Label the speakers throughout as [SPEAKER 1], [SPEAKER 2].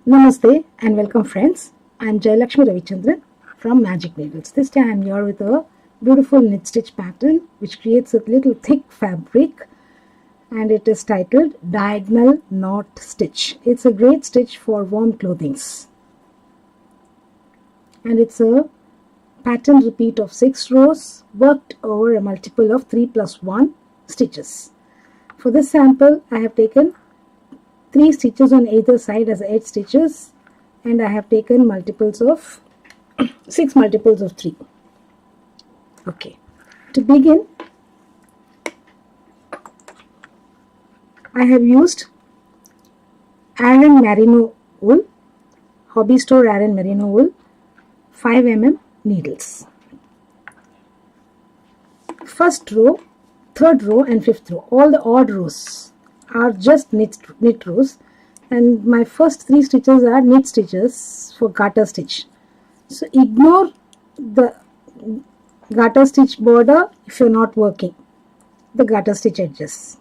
[SPEAKER 1] Namaste and welcome friends. I am Jayalakshmi Ravichandran from Magic Needles. This time I am here with a beautiful knit stitch pattern which creates a little thick fabric, and it is titled Diagonal Knot Stitch. It's a great stitch for warm clothings, and it's a pattern repeat of 6 rows worked over a multiple of 3 plus 1 stitches. For this sample I have taken 3 stitches on either side as edge stitches, and I have taken multiples of 6 multiples of 3. Okay, to begin I have used Aran Merino wool, hobby store Aran Merino wool, 5 mm needles. First row, third row and fifth row, all the odd rows are just knit rows, and my first 3 stitches are knit stitches for garter stitch. So ignore the garter stitch border if you're not working the garter stitch edges.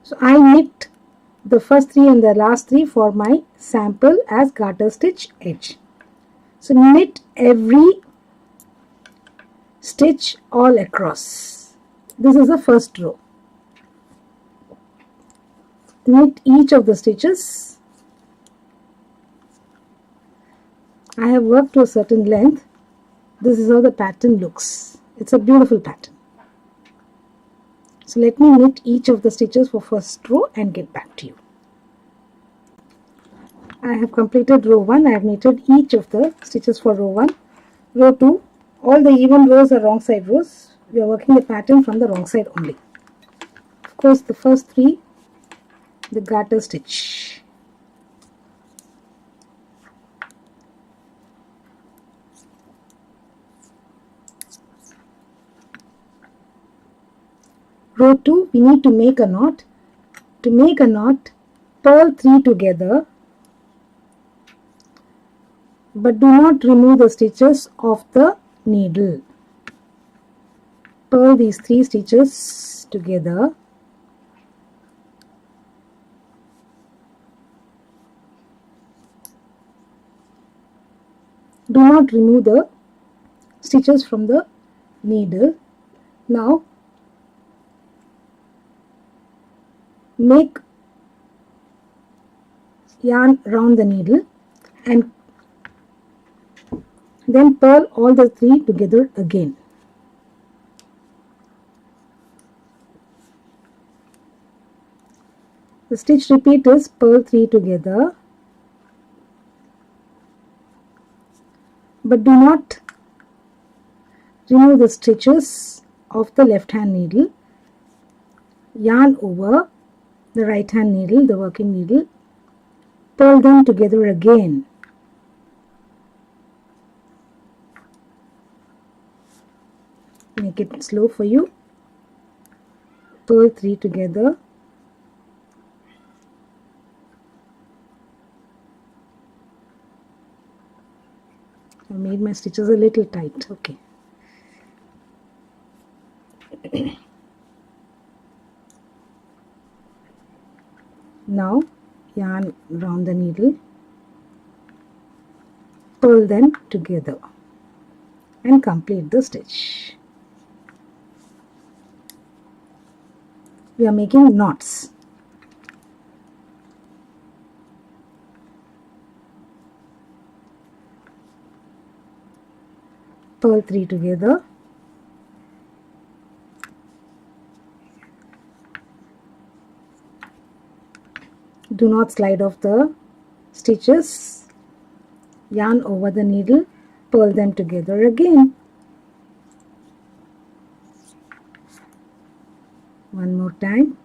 [SPEAKER 1] So I knit the first 3 and the last 3 for my sample as garter stitch edge. So knit every stitch all across. This is the first row. Knit each of the stitches. I have worked to a certain length. This is how the pattern looks. It's a beautiful pattern. So let me knit each of the stitches for first row and get back to you. I have completed row 1. I have knitted each of the stitches for row 1. Row 2, all the even rows are wrong side rows. We are working the pattern from the wrong side only. Of course, the first 3, the garter stitch. Row 2, we need to make a knot. To make a knot, purl 3 together, but do not remove the stitches of the needle. Purl these 3 stitches together. Do not remove the stitches from the needle. Now make yarn around the needle and then purl all the 3 together again. The stitch repeat is purl 3 together, but do not remove the stitches of the left hand needle. Yarn over the right hand needle, the working needle, purl them together again. Make it slow for you. Purl 3 together. I made my stitches a little tight. Okay. Now yarn around the needle, purl them together and complete the stitch. We are making knots. Purl 3 together. Do not slide off the stitches. Yarn over the needle, purl them together again. One more time.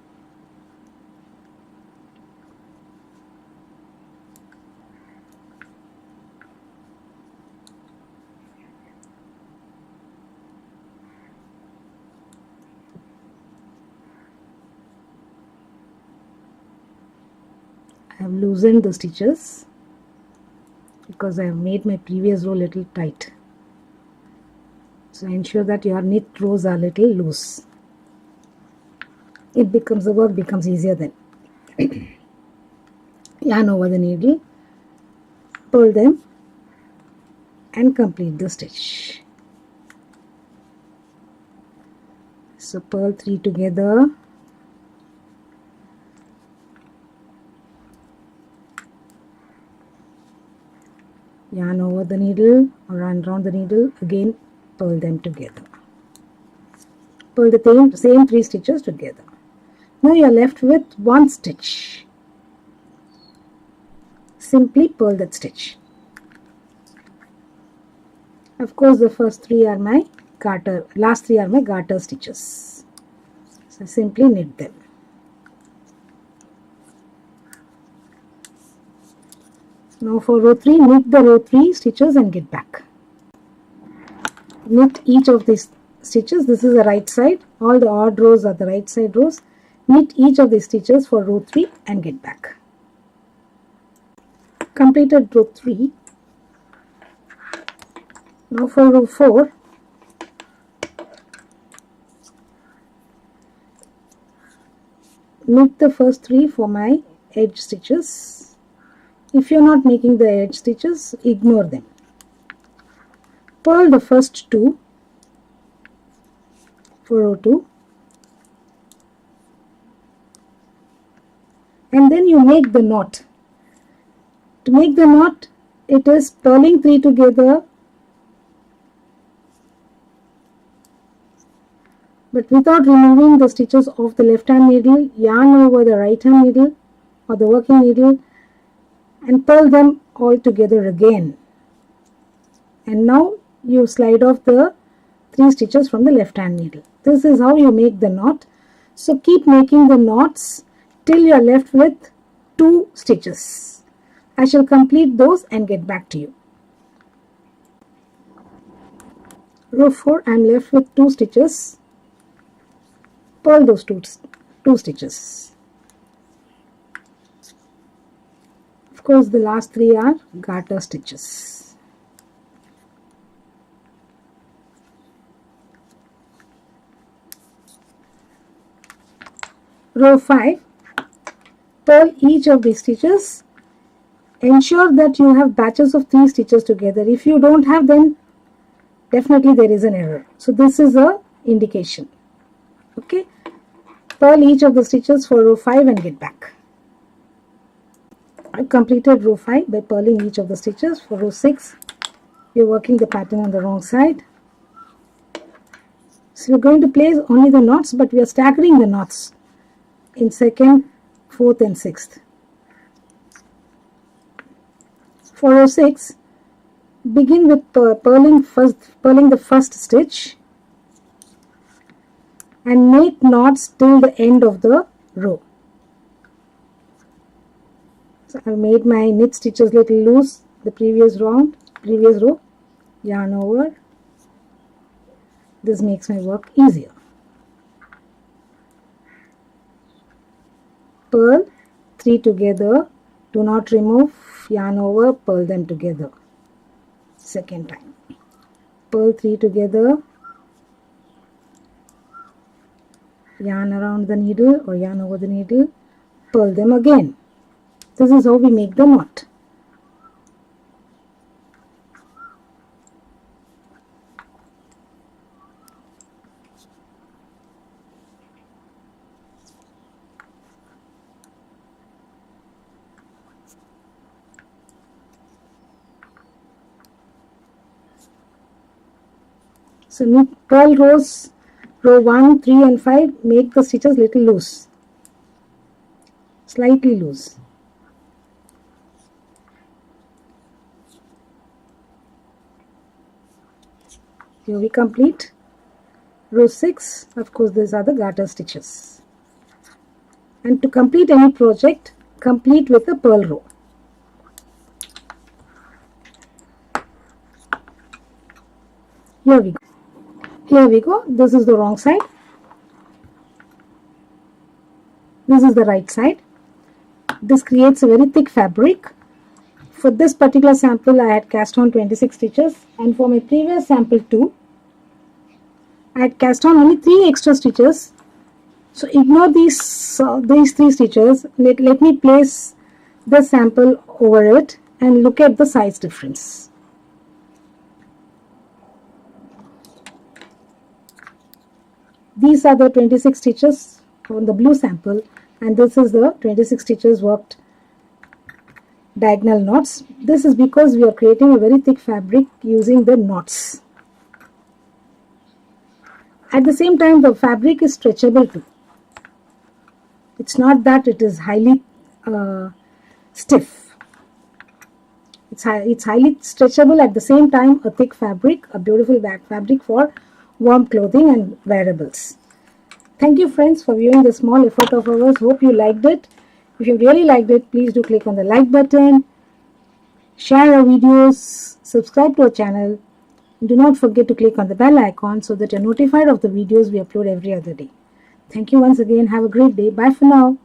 [SPEAKER 1] I have loosened the stitches because I have made my previous row little tight. So ensure that your knit rows are little loose. The work becomes easier then. Yarn over the needle, purl them and complete the stitch. So purl 3 together, yarn over the needle or run around the needle, again purl them together. Purl the same 3 stitches together. Now you are left with one stitch. Simply purl that stitch. Of course, the first 3 are my garter, last 3 are my garter stitches. So simply knit them. Now for row 3, knit the row 3 stitches and get back. Knit each of these stitches. This is the right side. All the odd rows are the right side rows. Knit each of these stitches for row 3 and get back. Completed row 3. Now for row 4, knit the first 3 for my edge stitches. If you are not making the edge stitches, ignore them. Purl the first 2 for row 2, and then you make the knot. To make the knot, it is purling 3 together, but without removing the stitches of the left hand needle, yarn over the right hand needle or the working needle and purl them all together again. And now you slide off the 3 stitches from the left hand needle. This is how you make the knot. So keep making the knots till you are left with 2 stitches. I shall complete those and get back to you. Row 4, I am left with 2 stitches. Purl those two stitches. Of course, the last 3 are garter stitches. Row 5, purl each of these stitches. Ensure that you have batches of 3 stitches together. If you don't have, then definitely there is an error. So this is a indication. Okay, purl each of the stitches for row 5 and get back. I've completed row 5 by purling each of the stitches. For row 6, you're working the pattern on the wrong side. So we're going to place only the knots, but we are staggering the knots in 2nd, 4th and 6th. For row 6, begin with purling the first stitch and make knots till the end of the row. So I've made my knit stitches little loose the previous row, yarn over. This makes my work easier. Purl 3 together, do not remove, yarn over, purl them together. Second time. Purl 3 together, yarn around the needle or yarn over the needle, purl them again. This is how we make the knot. So purl rows, row 1, 3 and 5, make the stitches little loose, slightly loose. Here we complete row 6. Of course, these are the garter stitches. And to complete any project, complete with a purl row. Here we go. Here we go. This is the wrong side. This is the right side. This creates a very thick fabric. For this particular sample, I had cast on 26 stitches, and for my previous sample too, I had cast on only 3 extra stitches. So ignore these 3 stitches. Let me place the sample over it and look at the size difference. These are the 26 stitches on the blue sample, and this is the 26 stitches worked diagonal knots. This is because we are creating a very thick fabric using the knots. At the same time, the fabric is stretchable too. It's not that it is highly stiff. It's highly stretchable, at the same time a thick fabric, a beautiful back fabric for warm clothing and wearables. Thank you friends for viewing the small effort of ours. Hope you liked it. If you really liked it, please do click on the like button, share our videos, subscribe to our channel, and do not forget to click on the bell icon so that you're notified of the videos we upload every other day. Thank you once again. Have a great day. Bye for now.